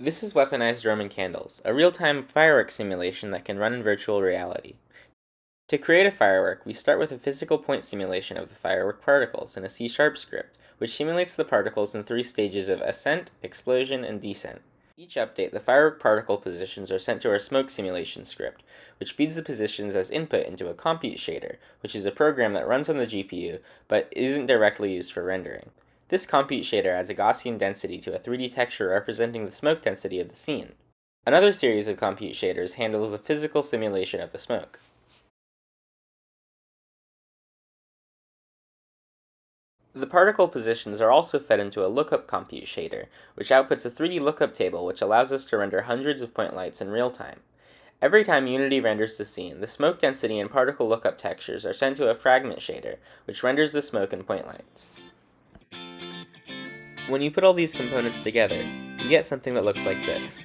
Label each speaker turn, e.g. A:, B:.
A: This is Weaponized Roman Candles, a real-time fireworks simulation that can run in virtual reality. To create a firework, we start with a physical point simulation of the firework particles in a C# script, which simulates the particles in 3 stages of ascent, explosion, and descent. Each update, the firework particle positions are sent to our smoke simulation script, which feeds the positions as input into a compute shader, which is a program that runs on the GPU, but isn't directly used for rendering. This compute shader adds a Gaussian density to a 3D texture representing the smoke density of the scene. Another series of compute shaders handles a physical simulation of the smoke. The particle positions are also fed into a lookup compute shader, which outputs a 3D lookup table which allows us to render hundreds of point lights in real time. Every time Unity renders the scene, the smoke density and particle lookup textures are sent to a fragment shader, which renders the smoke and point lights. When you put all these components together, you get something that looks like this.